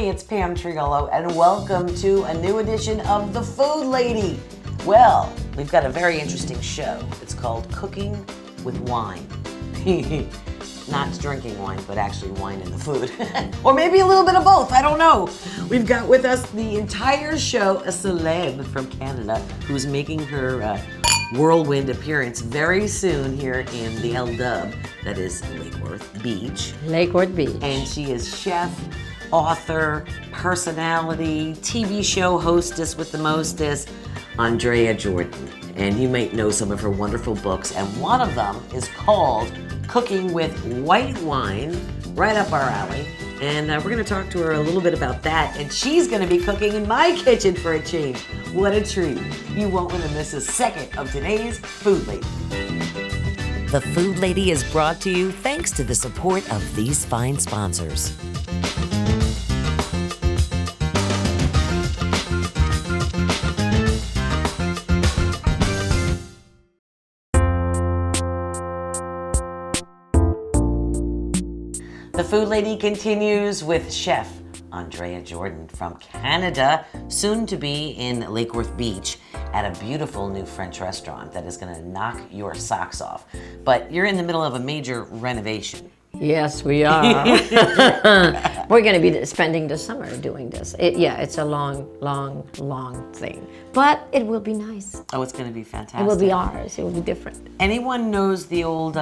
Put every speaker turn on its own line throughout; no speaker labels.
it's Pam Triolo, and welcome to a new edition of The Food Lady. Well, we've got a very interesting show. It's called Cooking with Wine. Not drinking wine, but actually wine in the food. Or maybe a little bit of both, I don't know. We've got with us the entire show, a celeb from Canada, who's making her whirlwind appearance very soon here in the El Dub, that is Lake Worth Beach.
Lake Worth Beach.
And she is chef, author, personality, TV show hostess with the mostest, Andrea Jordan. And you might know some of her wonderful books, and one of them is called Cooking with White Wine, right up our alley. And we're going to talk to her a little bit about that. And she's going to be cooking in my kitchen for a change. What a treat. You won't want to miss a second of today's Food Lady.
The Food Lady is brought to you thanks to the support of these fine sponsors.
The Food Lady continues with Chef Andrea Jordan from Canada, soon to be in Lake Worth Beach at a beautiful new French restaurant that is going to knock your socks off. But you're in the middle of a major renovation.
Yes, we are. We're going to be spending the summer doing this. It's a long thing. But it will be nice.
Oh, it's going to be fantastic.
It will be ours. It will be different.
Anyone knows the old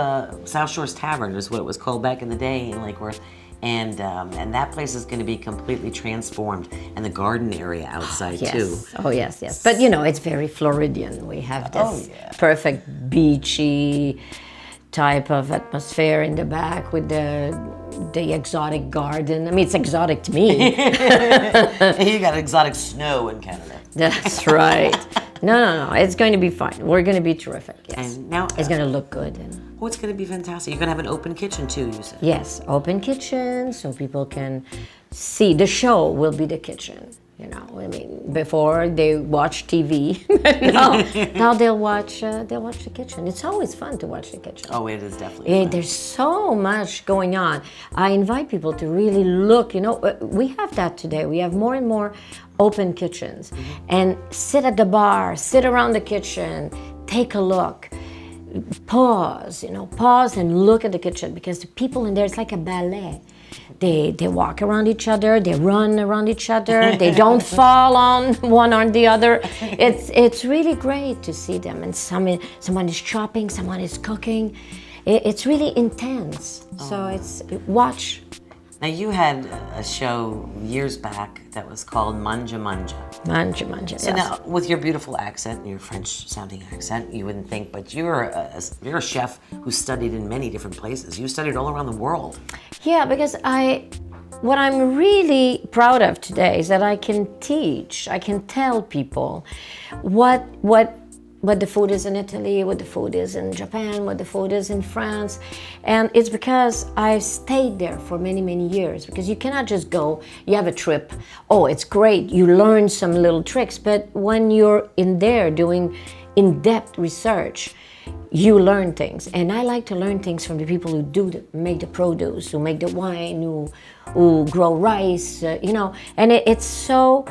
South Shores Tavern is what it was called back in the day in Lake Worth. And that place is going to be completely transformed, and the garden area outside too.
Oh yes. But you know, it's very Floridian. We have this perfect beachy type of atmosphere in the back with the exotic garden. I mean, it's exotic to me.
You got exotic snow in Canada.
That's right. No. It's going to be fine. We're going to be terrific. Yes.
And now
it's going to look good.
It's going to be fantastic. You're going to have an open kitchen too, you said.
Yes, open kitchen so people can see. The show will be the kitchen. You know, I mean, before they watch TV, now they'll watch the kitchen. It's always fun to watch the kitchen.
Oh, it is definitely fun.
There's so much going on. I invite people to really look. You know, we have that today. We have more and more open kitchens, and sit at the bar, sit around the kitchen, take a look. Pause and look at the kitchen, because the people in there, it's like a ballet. They walk around each other, they run around each other, they don't fall on one or the other. It's really great to see them. And someone is chopping, someone is cooking. It's really intense. So it's watch.
Now, you had a show years back that was called Manja Manja.
Manja Manja,
So
yes.
now, with your beautiful accent, your French-sounding accent, you wouldn't think, but you're a chef who studied in many different places. You studied all around the world.
Yeah, because what I'm really proud of today is that I can teach, I can tell people what the food is in Italy, what the food is in Japan, what the food is in France. And it's because I've stayed there for many, many years. Because you cannot just go, you have a trip, oh, it's great, you learn some little tricks, but when you're in there doing in-depth research, you learn things. And I like to learn things from the people who make the produce, who make the wine, who grow rice, and it's so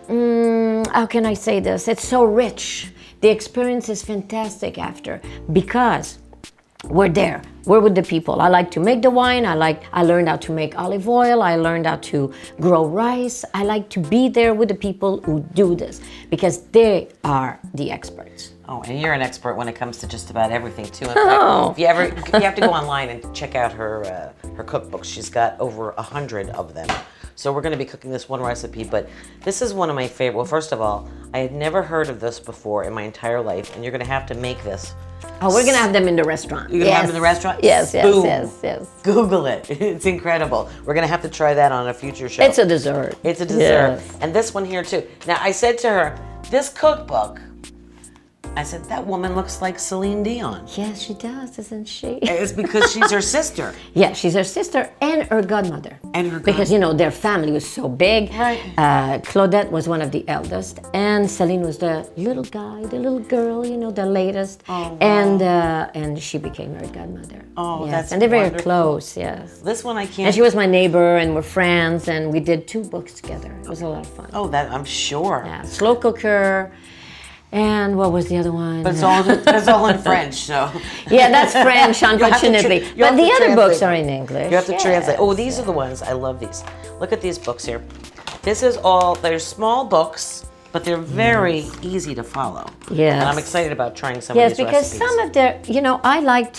how can I say this? It's so rich. The experience is fantastic after, because we're there. We're with the people. I like to make the wine. I learned how to make olive oil. I learned how to grow rice. I like to be there with the people who do this, because they are the experts.
Oh, and you're an expert when it comes to just about everything too. In fact, you have to go online and check out her cookbook. She's got over 100 of them. So we're going to be cooking this one recipe, but this is one of my favorite. Well, first of all, I had never heard of this before in my entire life, and you're going to have to make this.
Oh, we're going to have them in the restaurant.
You're going to have them in the restaurant?
Yes.
Google it. It's incredible. We're going to have to try that on a future show.
It's a dessert.
It's a dessert. Yes. And this one here too. Now, I said to her, this cookbook, I said, that woman looks like Celine Dion.
Yes, she does, doesn't she?
It's because she's her sister.
Yeah, she's her sister and her godmother.
And her
Because, their family was so big.
Right.
Claudette was one of the eldest, and Celine was the little guy, the little girl, the latest.
Oh, wow.
And she became her godmother.
Oh,
yes.
that's
And they're very
wonderful.
close, yes.
This one I can't...
And she was my neighbor, and we're friends, and we did 2 books together. It was a lot of fun.
Oh, that I'm sure.
Yeah, slow cooker. And what was the other one?
But it's all in French, so...
Yeah, that's French, unfortunately. But the other books are in English.
You have to
yes.
translate. Oh, these are the ones. I love these. Look at these books here. This is all... They're small books, but they're very easy to follow.
Yes.
And I'm excited about trying some
Yes,
of these
because
recipes.
some of the, I like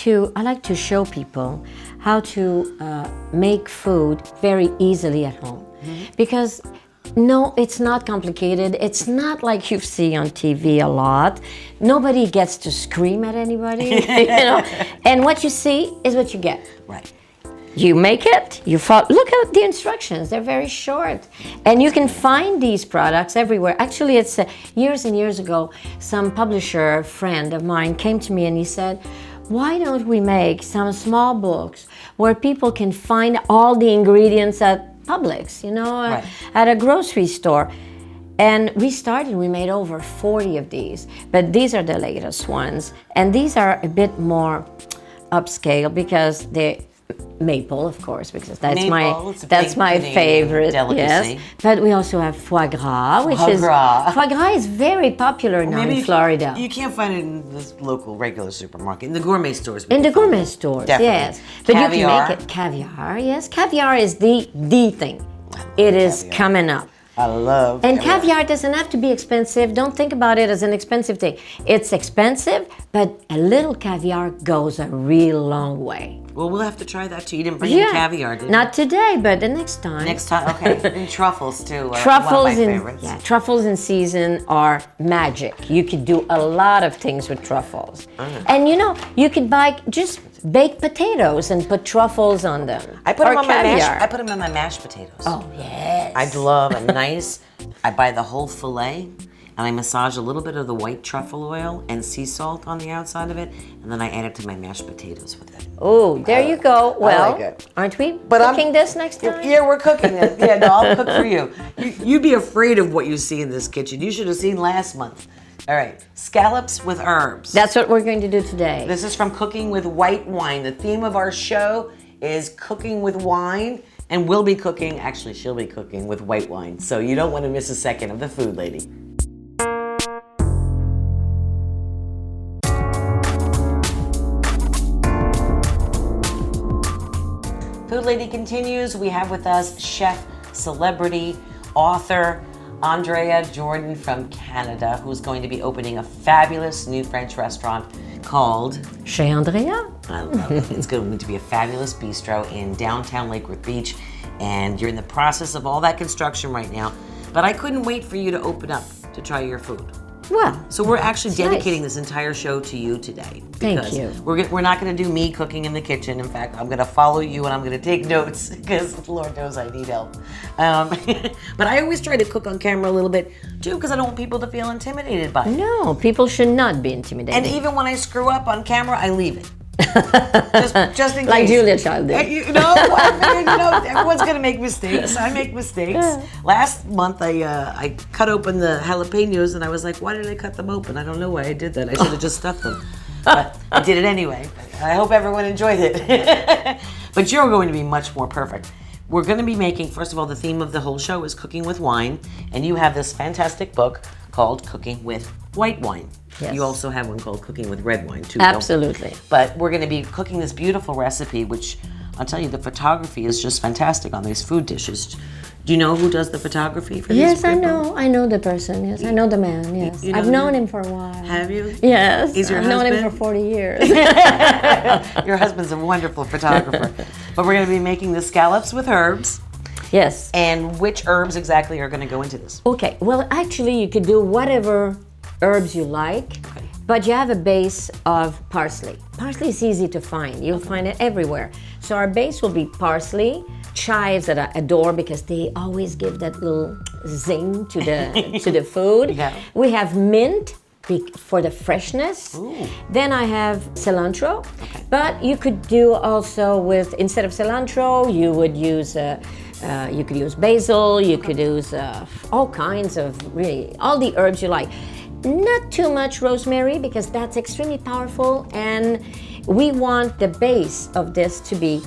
to show people how to make food very easily at home.
Mm-hmm.
Because no, it's not complicated. It's not like you see on TV a lot. Nobody gets to scream at anybody, And what you see is what you get.
Right.
You make it, you follow, look at the instructions, they're very short. And you can find these products everywhere. Actually, it's years and years ago, some publisher friend of mine came to me and he said, why don't we make some small books where people can find all the ingredients at Publix,
Right.
at a grocery store. And we made over 40 of these, but these are the latest ones. And these are a bit more upscale because they're maple, of course, because that's
Maple, it's a
that's
big
my
Canadian
favorite.
delicacy.
Yes, but we also have foie gras, foie gras is very popular now in Florida.
You can't find it in the local regular supermarket. In the gourmet stores.
In the gourmet stores,
Definitely.
yes. But
Caviar.
you can make it caviar, yes. Caviar is the thing. It is
caviar.
coming up.
I love
And caviar doesn't have to be expensive. Don't think about it as an expensive thing. It's expensive, but a little caviar goes a real long way.
Well, we'll have to try that too. You didn't bring any caviar, did you?
Not today, but the next time.
Next time, okay. And truffles too.
Truffles
one of my
in
favorites.
truffles in season are magic. You could do a lot of things with truffles. And you could buy just baked potatoes and put truffles on them.
I put them
or
on my
caviar.
I put them on my mashed potatoes.
Oh yes.
I love a nice. I buy the whole fillet, and I massage a little bit of the white truffle oil and sea salt on the outside of it, and then I add it to my mashed potatoes with it.
Oh, there you go. Well,
like it.
aren't we
But
cooking this next time?
Yeah, we're cooking it. Yeah, no, I'll cook for you. You'd be afraid of what you see in this kitchen. You should have seen last month. All right, scallops with herbs.
That's what we're going to do today.
This is from Cooking with White Wine. The theme of our show is cooking with wine, and we'll be cooking, actually she'll be cooking with white wine. So you don't want to miss a second of the Food Lady. Food Lady continues. We have with us chef, celebrity, author, Andrea Jordan from Canada, who's going to be opening a fabulous new French restaurant called
Chez Andrea.
I love it. It's going to be a fabulous bistro in downtown Lake Worth Beach, and you're in the process of all that construction right now. But I couldn't wait for you to open up to try your food.
Well,
So we're actually dedicating
nice.
this entire show to you today.
Thank
Because
you.
We're not going to do me cooking in the kitchen. In fact, I'm going to follow you and I'm going to take notes because Lord knows I need help. But I always try to cook on camera a little bit too because I don't want people to feel intimidated by it.
no, people should not be intimidated.
And even when I screw up on camera, I leave it. just in case.
Like Julia Child did.
I figured, everyone's gonna make mistakes. I make mistakes. Last month, I cut open the jalapenos, and I was like, "Why did I cut them open? I don't know why I did that. I should have just stuffed them." But I did it anyway. I hope everyone enjoyed it. But you're going to be much more perfect. We're going to be making, first of all, the theme of the whole show is cooking with wine, and you have this fantastic book called Cooking with White Wine.
Yes.
You also have one called Cooking with Red Wine, too. don't you?
Absolutely.
But we're going to be cooking this beautiful recipe, which I'll tell you, the photography is just fantastic on these food dishes. Do you know who does the photography for these?
Yes, I
people?
know. I know the person. Yes, I know the man. Yes,
You know
I've
the
known
man?
him for a while.
Have you?
Yes,
He's your
I've known him
husband?
for 40 years.
Your husband's a wonderful photographer. But we're going to be making the scallops with herbs.
Yes.
And which herbs exactly are going to go into this?
Okay. Well, actually, you could do whatever herbs you like,
Okay.
but you have a base of parsley. Parsley is easy to find. You'll find it everywhere. So our base will be parsley, chives that I adore because they always give that little zing to the to the food.
Yeah.
We have mint, for the freshness.
Ooh.
Then I have cilantro,
Okay.
but you could do also with, instead of cilantro, you would use you could use basil, you could use all kinds of, really, all the herbs you like. Not too much rosemary because that's extremely powerful, and we want the base of this to be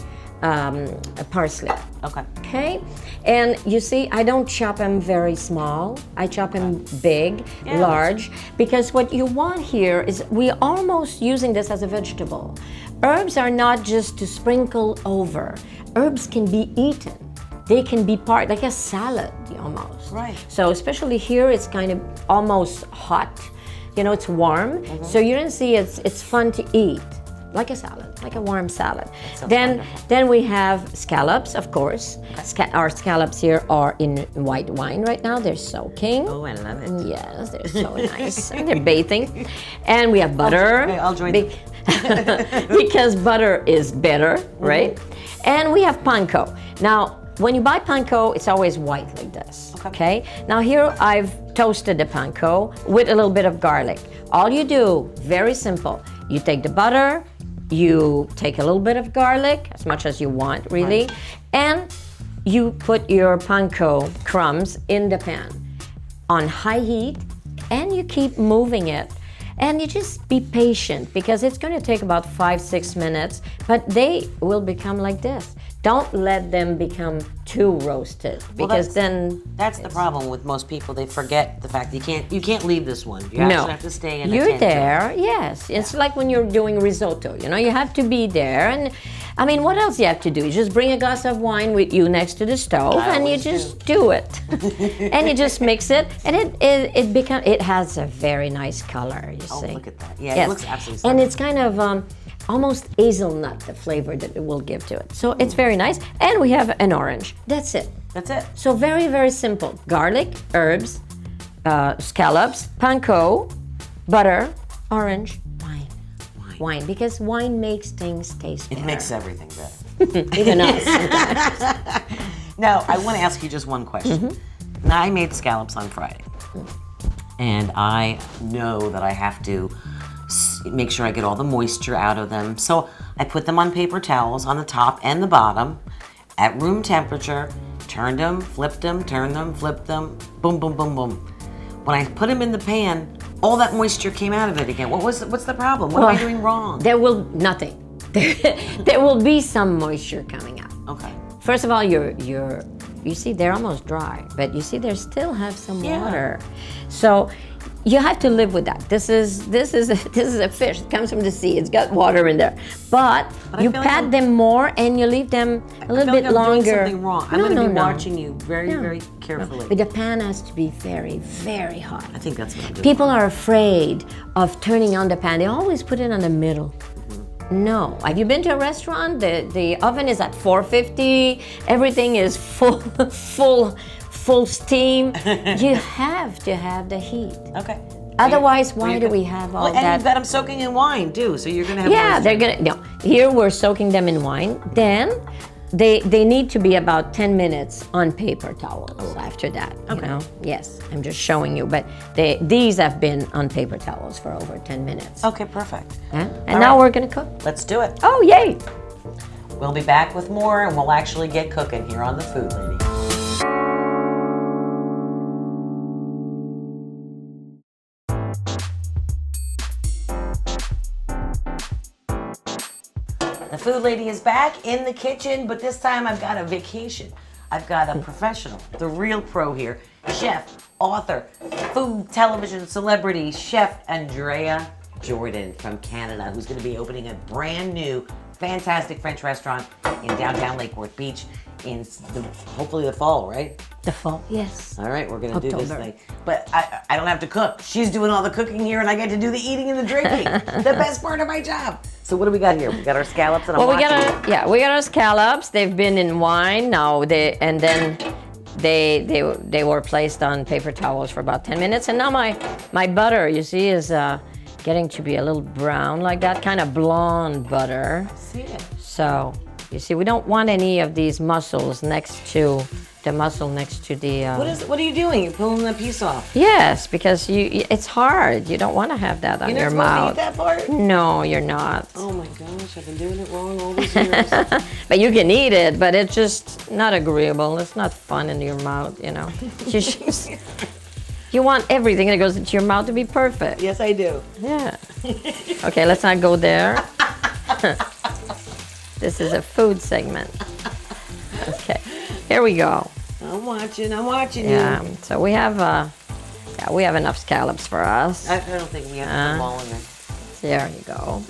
parsley.
Okay.
Okay, and you see, I don't chop them very small. I chop them big,
Yeah,
large, because what you want here is we're almost using this as a vegetable. Herbs are not just to sprinkle over. Herbs can be eaten. They can be part, like a salad, almost.
Right.
So especially here, it's kind of almost hot. You know, it's warm. So you're gonna see it's fun to eat. Like a salad, like a warm salad. Then we have scallops, of course. Our scallops here are in white wine right now. They're soaking.
Oh, I love it.
Yes, they're so nice. And they're bathing. And we have butter.
Okay, I'll join them.
Because butter is better, right? And we have panko. Now, when you buy panko, it's always white like this. Okay. Now here I've toasted the panko with a little bit of garlic. All you do, very simple. You take the butter, you take a little bit of garlic, as much as you want, really, and you put your panko crumbs in the pan on high heat, and you keep moving it. And you just be patient because it's going to take about 5-6 minutes, but they will become like this. Don't let them become too roasted because
that's the problem with most people. They forget the fact that you can't leave this one. You
No.
actually have to stay and
You're
attend to it.
there, yes. It's like when you're doing risotto, you know, you have to be there. And I mean, what else you have to do? You just bring a glass of wine with you next to the stove and you
always
just do it. And you just mix it, and it has a very nice color, you
Oh,
see.
look at that. Yeah,
Yes.
it looks absolutely
And
stunning.
it's kind of almost hazelnut, the flavor that it will give to it. So it's very nice. And we have an orange. That's it.
That's it.
So very, very simple. Garlic, herbs, scallops, panko, butter, orange, wine. Wine, because wine makes things taste better.
It makes everything better.
Even us.
Now, I want to ask you just one question. Now, I made scallops on Friday, and I know that I have to make sure I get all the moisture out of them. So I put them on paper towels on the top and the bottom at room temperature, turned them, flipped them, turned them, flipped them, boom, boom, boom, boom. When I put them in the pan, all that moisture came out of it again. What's the problem? What am I doing wrong?
There will nothing. There will be some moisture coming out.
Okay.
First of all, you see they're almost dry, but you see they still have some water. So you have to live with that. This is a fish. It comes from the sea. It's got water in there. But you
feel like
pat them more and you leave them a little bit
I'm
longer.
doing something wrong. I'm going to be watching you very, very carefully.
But the pan has to be very, very hot.
I think that's what I'm doing.
People are afraid of turning on the pan. They always put it on the middle. No. Have you been to a restaurant? The oven is at 450. Everything is full steam. You have to have the heat.
Okay.
Otherwise, why do we have all
and
that?
you've got them soaking in wine too, so you're going to have
Yeah,
moisture.
they're gonna. No, here we're soaking them in wine. Then they need to be about 10 minutes on paper towels after that. You know. Yes, I'm just showing you, but these have been on paper towels for over 10 minutes.
Okay, perfect.
And now we're gonna cook.
Let's do it.
Oh, yay!
We'll be back with more, and we'll actually get cooking here on The Food Lady. The Food Lady is back in the kitchen, but this time I've got a vacation. I've got a professional, the real pro here, chef, author, food, television, celebrity, chef Andrea Jordan from Canada, who's going to be opening a brand new, fantastic French restaurant in downtown Lake Worth Beach in hopefully the fall, right?
The fall, yes.
All right, we're gonna do this
October.
thing. But I don't have to cook. She's doing all the cooking here, and I get to do the eating and the drinking. The best part of my job. So what do we got here? We got our scallops, and I'm
Well, we
watching.
got our scallops. They've been in wine now. They were placed on paper towels for about 10 minutes, and now my butter, you see, is getting to be a little brown like that, kind of blonde butter.
See it.
So you see, we don't want any of these mussels next to the muscle next to the.
What are you doing? You're pulling the piece off.
Yes, because it's hard. You don't want to have that on your mouth.
You're not supposed to eat that part?
No, you're not.
Oh my gosh, I've been doing it wrong all these years.
But you can eat it, but it's just not agreeable. It's not fun in your mouth, you know. You want everything that goes into your mouth to be perfect.
Yes, I do.
Yeah. Okay, let's not go there. This is a food segment. Okay, here we go.
I'm watching you.
Yeah, so we have enough scallops for us.
I don't think we have to put them all in there.
There you go.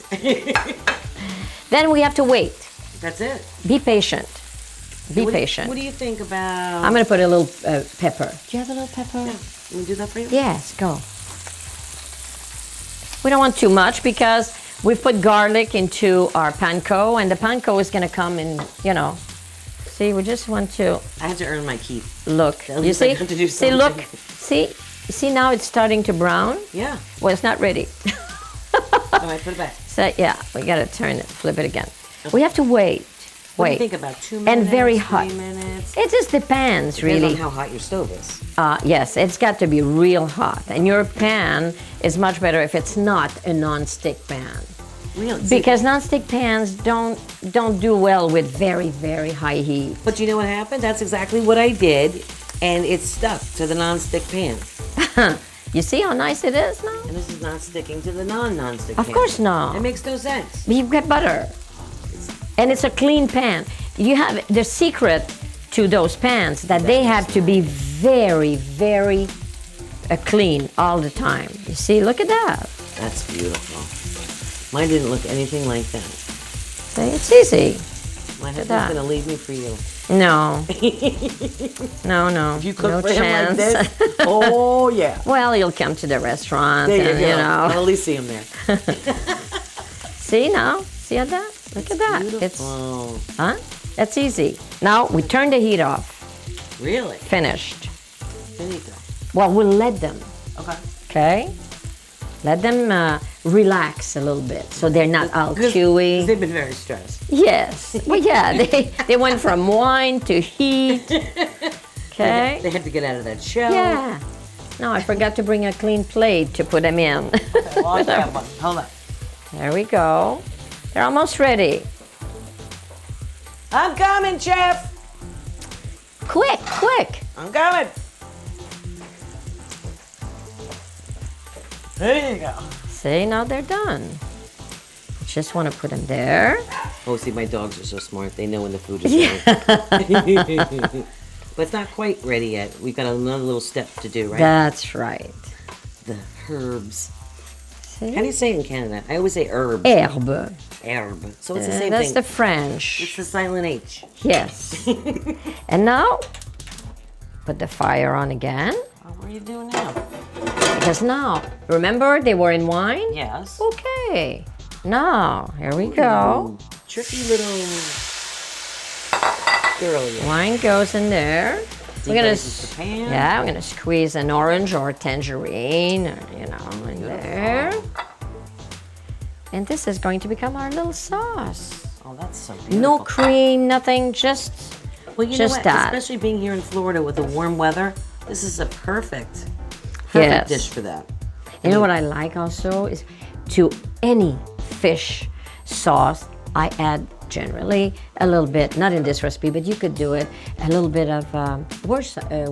Then we have to wait.
That's it.
Be patient. Be patient.
What do you think about...
I'm going to put a little pepper. Do you have a little pepper?
Yeah. Can we do that for you?
Yes, go. We don't want too much because we put garlic into our panko, and the panko is going to come in, you know. See, we just want to...
I have to earn my keep.
Look. You see? See, look. See, now it's starting to brown?
Yeah.
Well, it's not ready.
All right, put it back.
So, yeah, we got to turn it, flip it again. Okay. We have to wait.
What do you think, about 2 minutes?
And very hot.
3 minutes?
It just depends, really.
Depends on how hot your stove is.
Yes, it's got to be real hot. And your pan is much better if it's not a non-stick pan.
Really?
Because non-stick pans don't do well with very, very high heat.
But you know what happened? That's exactly what I did, and it stuck to the non-stick pan.
You see how nice it is now?
And this is not sticking to the non-stick pan.
Of course not.
It makes no sense.
You've got butter. And it's a clean pan. You have the secret to those pans that they have to be very, very clean all the time. You see, look at that.
That's beautiful. Mine didn't look anything like that.
See, it's easy.
My husband's going to leave me for you.
No. No.
If you cook
no
for
chance.
him like this, oh yeah.
Well, you'll come to the restaurant
There
and,
you go.
you know.
I'll at least see him there.
See now? See at that? Look at that.
Beautiful.
It's, huh? That's easy. Now we turn the heat off.
Really?
Finished.
Finito.
Well, we'll let them.
Okay.
Okay? Let them relax a little bit so they're not all chewy.
They've been very stressed.
Yes. Well, yeah, they went from wine to heat. Okay?
They had to get out of that shell.
Yeah. No, I forgot to bring a clean plate to put them in.
Okay, well, I'll grab one. Hold on.
There we go. They're almost ready.
I'm coming, chef.
Quick, quick.
I'm coming. There you go.
See, now they're done. Just want to put them there.
Oh, see, my dogs are so smart. They know when the food is ready. But it's not quite ready yet. We've got another little step to do, right?
That's right.
The herbs.
See?
How do you say it in Canada? I always say herbs.
Herbe.
Herb. So it's the same
That's
thing.
the French.
It's the silent H.
Yes. And now, put the fire on again.
Oh, what are you doing now?
Because now, remember they were in wine?
Yes.
Okay. Now, here we go.
Ooh, tricky little girl. Yeah.
Wine goes in there. We're gonna,
Deglaze the pan.
yeah, we're gonna squeeze an orange or tangerine, or, you know, in there. And this is going to become our little sauce.
Oh, that's so beautiful.
No cream, nothing, just
Well, you
just
know what?
that.
Especially being here in Florida with the warm weather, this is a perfect
Yes.
dish for that.
You know what I like also is to any fish sauce, I add generally a little bit, not in this recipe, but you could do it, a little bit of Worcestershire.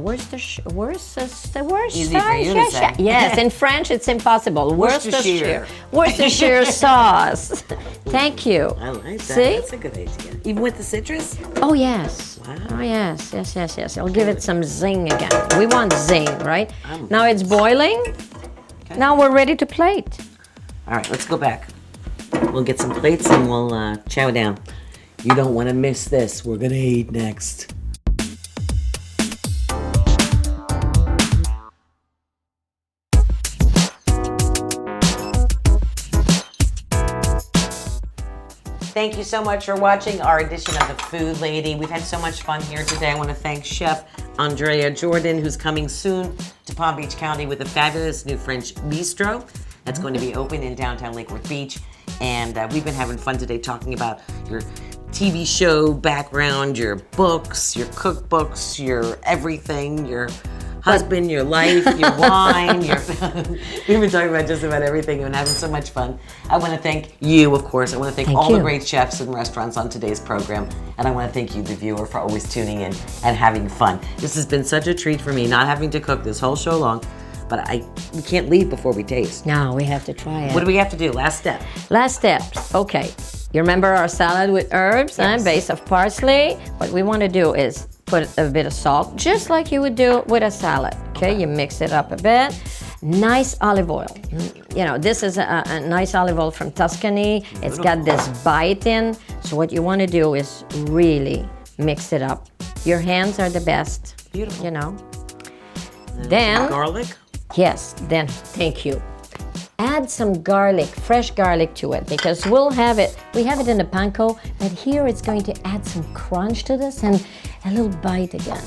Easy for you to say.
Yes, in French it's impossible.
Worcestershire.
Worcestershire sauce. Thank you.
I like that.
See?
That's a good idea. Even with the citrus?
Oh yes.
Wow.
Oh yes, yes. I'll give it some zing again. We want zing, right?
I'm
Now it's boiling.
Okay.
Now we're ready to plate.
All right, let's go back. We'll get some plates and we'll chow down. You don't want to miss this. We're going to eat next. Thank you so much for watching our edition of The Food Lady. We've had so much fun here today. I want to thank Chef Andrea Jordan, who's coming soon to Palm Beach County with a fabulous new French bistro that's going to be open in downtown Lake Worth Beach. And we've been having fun today talking about your TV show background, your books, your cookbooks, your everything, your husband, your life, your wine, we've been talking about just about everything and having so much fun. I want to thank you, of course. I want to thank all the great chefs and restaurants on today's program. And I want to thank you, the viewer, for always tuning in and having fun. This has been such a treat for me, not having to cook this whole show long. But we can't leave before we taste.
No, we have to try it.
What do we have to do? Last step.
Last step. Okay. You remember our salad with herbs and base of parsley? What we want to do is put a bit of salt, just like you would do with a salad. Okay, you mix it up a bit. Nice olive oil. You know, this is a nice olive oil from Tuscany. It's got this bite in. So what you want to do is really mix it up. Your hands are the best.
Beautiful.
You know. Then
garlic.
Yes, then, thank you. Add some garlic, fresh garlic to it, because we have it in the panko, but here it's going to add some crunch to this and a little bite again.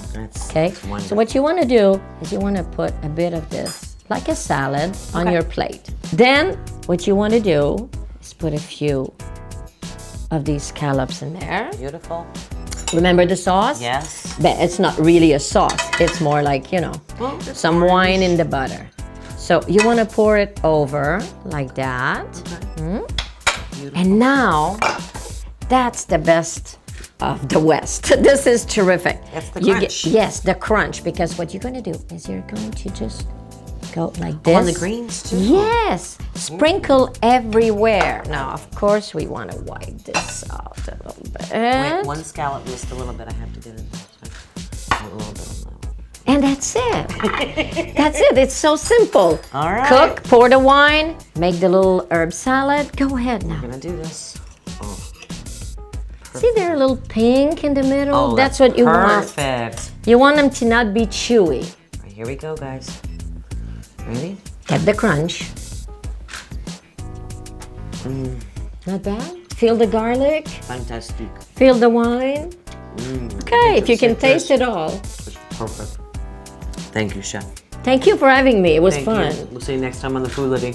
Okay? So what you want to do is you want to put a bit of this, like a salad, on your plate. Then what you want to do is put a few of these scallops in there.
Beautiful.
Remember the sauce?
Yes.
But it's not really a sauce. It's more like, you know, some wine in the butter. So you want to pour it over like that. Okay. And now, that's the best of the West. This is terrific.
That's the crunch.
Yes, the crunch. Because what you're going to do is you're going to just go like this.
On the greens too?
Yes. Sprinkle everywhere. Now, of course, we want to wipe this out a little bit.
Wait, one scallop missed a little bit. I have to get in there. A little bit on that one.
And that's it. That's it. It's so simple.
All right.
Cook, pour the wine, make the little herb salad. Go ahead now.
I'm going to do this. Oh.
See, they're a little pink in the middle.
Oh,
that's what you want.
Perfect.
You want them to not be chewy.
All right, here we go, guys. Ready?
Get the crunch. Not bad. Feel the garlic.
Fantastic.
Feel the wine. Okay, if you can taste it all.
It's perfect. Thank you, Chef.
Thank you for having me. It was
Thank
fun.
you. We'll see you next time on The Food Lady.